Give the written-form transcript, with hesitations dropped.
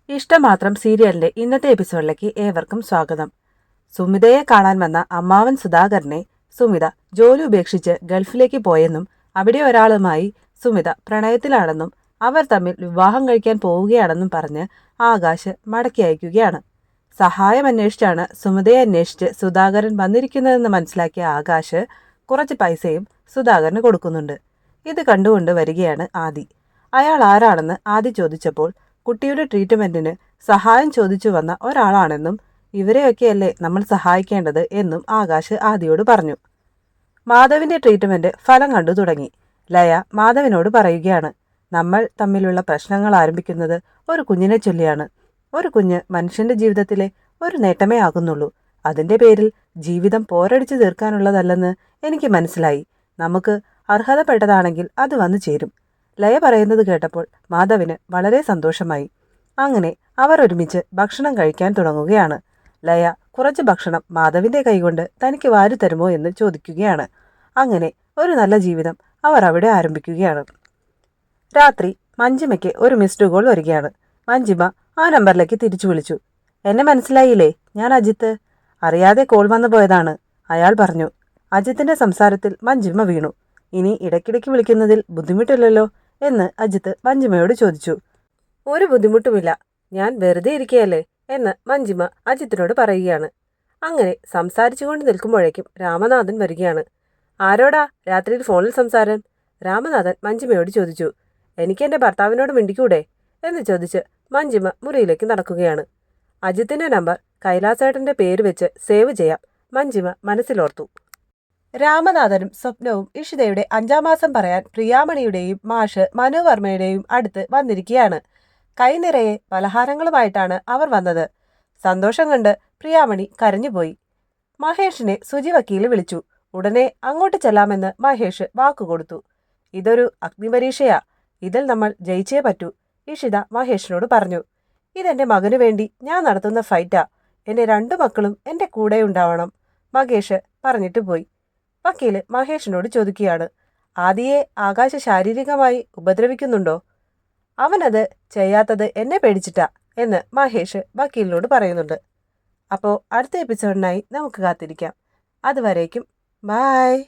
ഇഷ്ടമാത്രം സീരിയലിന്റെ ഇന്നത്തെ എപ്പിസോഡിലേക്ക് ഏവർക്കും സ്വാഗതം. സുമിതയെ കാണാൻ വന്ന അമ്മാവൻ സുധാകരനെ സുമിത ജോലി ഉപേക്ഷിച്ച് ഗൾഫിലേക്ക് പോയെന്നും അവിടെ ഒരാളുമായി സുമിത പ്രണയത്തിലാണെന്നും അവർ തമ്മിൽ വിവാഹം കഴിക്കാൻ പോവുകയാണെന്നും പറഞ്ഞ് ആകാശ് മടക്കി അയക്കുകയാണ്. സഹായം അന്വേഷിച്ചാണ് സുമിതയെ അന്വേഷിച്ച് സുധാകരൻ വന്നിരിക്കുന്നതെന്ന് മനസ്സിലാക്കിയ ആകാശ് കുറച്ച് പൈസയും സുധാകരന് കൊടുക്കുന്നുണ്ട്. ഇത് കണ്ടുകൊണ്ട് വരികയാണ് ആദി. അയാൾ ആരാണെന്ന് ആദി ചോദിച്ചപ്പോൾ കുട്ടിയുടെ ട്രീറ്റ്മെന്റിന് സഹായം ചോദിച്ചു വന്ന ഒരാളാണെന്നും ഇവരെയൊക്കെയല്ലേ നമ്മൾ സഹായിക്കേണ്ടത് എന്നും ആകാശ് ആദിയോട് പറഞ്ഞു. മാധവിന്റെ ട്രീറ്റ്മെന്റ് ഫലം കണ്ടു തുടങ്ങി. ലയ മാധവിനോട് പറയുകയാണ്, നമ്മൾ തമ്മിലുള്ള പ്രശ്നങ്ങൾ ആരംഭിക്കുന്നത് ഒരു കുഞ്ഞിനെ ചൊല്ലിയാണ്. ഒരു കുഞ്ഞ് മനുഷ്യന്റെ ജീവിതത്തിലെ ഒരു നേട്ടമേ ആകുന്നുള്ളൂ. അതിന്റെ പേരിൽ ജീവിതം പോരടിച്ചു തീർക്കാനുള്ളതല്ലെന്ന് എനിക്ക് മനസ്സിലായി. നമുക്ക് അർഹതപ്പെട്ടതാണെങ്കിൽ അത് വന്നു ചേരും. ലയ പറയുന്നത് കേട്ടപ്പോൾ മാധവിന് വളരെ സന്തോഷമായി. അങ്ങനെ അവർ ഒരുമിച്ച് ഭക്ഷണം കഴിക്കാൻ തുടങ്ങുകയാണ്. ലയ കുറച്ച് ഭക്ഷണം മാധവിന്റെ കൈകൊണ്ട് തനിക്ക് വാരി തരുമോ എന്ന് ചോദിക്കുകയാണ്. അങ്ങനെ ഒരു നല്ല ജീവിതം അവർ അവിടെ ആരംഭിക്കുകയാണ്. രാത്രി മഞ്ജിമയ്ക്ക് ഒരു മിസ്ഡ് കോൾ വരികയാണ്. മഞ്ജിമ ആ നമ്പറിലേക്ക് തിരിച്ചു വിളിച്ചു. എന്നെ മനസ്സിലായില്ലേ? ഞാൻ അജിത്ത്. അറിയാതെ കോൾ വന്നു പോയതാണ്, അയാൾ പറഞ്ഞു. അജിത്തിന്റെ സംസാരത്തിൽ മഞ്ജിമ വീണു. ഇനി ഇടയ്ക്കിടയ്ക്ക് വിളിക്കുന്നതിൽ ബുദ്ധിമുട്ടില്ലല്ലോ എന്ന് അജിത്ത് മഞ്ജിമയോട് ചോദിച്ചു. ഒരു ബുദ്ധിമുട്ടുമില്ല, ഞാൻ വെറുതെ ഇരിക്കുകയല്ലേ എന്ന് മഞ്ജിമ അജിത്തിനോട് പറയുകയാണ്. അങ്ങനെ സംസാരിച്ചുകൊണ്ട് നിൽക്കുമ്പോഴേക്കും രാമനാഥൻ വരികയാണ്. ആരോടാ രാത്രിയിൽ ഫോണിൽ സംസാരം? രാമനാഥൻ മഞ്ജിമയോട് ചോദിച്ചു. എനിക്ക് എൻ്റെ ഭർത്താവിനോട് മിണ്ടിക്കൂടെ എന്ന് ചോദിച്ച് മഞ്ജിമ മുറിയിലേക്ക് നടക്കുകയാണ്. അജിത്തിന്റെ നമ്പർ കൈലാസേട്ടന്റെ പേര് വെച്ച് സേവ് ചെയ്യാം, മഞ്ജിമ മനസ്സിലോർത്തു. രാമനാഥനും സ്വപ്നവും ഇഷിതയുടെ 5-ാം മാസം പറയാൻ പ്രിയാമണിയുടെയും മാഷ് മനുവർമ്മയുടെയും അടുത്ത് വന്നിരിക്കുകയാണ്. കൈനിറയെ പലഹാരങ്ങളുമായിട്ടാണ് അവർ വന്നത്. സന്തോഷം കണ്ട് പ്രിയാമണി കരഞ്ഞുപോയി. മഹേഷിനെ സുജി വക്കീല് വിളിച്ചു. ഉടനെ അങ്ങോട്ട് ചെല്ലാമെന്ന് മഹേഷ് വാക്കുകൊടുത്തു. ഇതൊരു അഗ്നിപരീക്ഷയാ, ഇതിൽ നമ്മൾ ജയിച്ചേ പറ്റൂ, ഇഷിത മഹേഷിനോട് പറഞ്ഞു. ഇതെന്റെ മകനു വേണ്ടി ഞാൻ നടത്തുന്ന ഫൈറ്റാ. എന്റെ 2 മക്കളും എന്റെ കൂടെ ഉണ്ടാവണം, മഹേഷ് പറഞ്ഞിട്ട് പോയി. വക്കീല് മഹേഷിനോട് ചോദിക്കുകയാണ്, ആദിയെ ആകാശ് ശാരീരികമായി ഉപദ്രവിക്കുന്നുണ്ടോ? അവനത് ചെയ്യാത്തത് എന്നെ പേടിച്ചിട്ടാ എന്ന് മഹേഷ് വക്കീലിനോട് പറയുന്നുണ്ട്. അപ്പോൾ അടുത്ത എപ്പിസോഡിനായി നമുക്ക് കാത്തിരിക്കാം. അതുവരേക്കും ബായ്.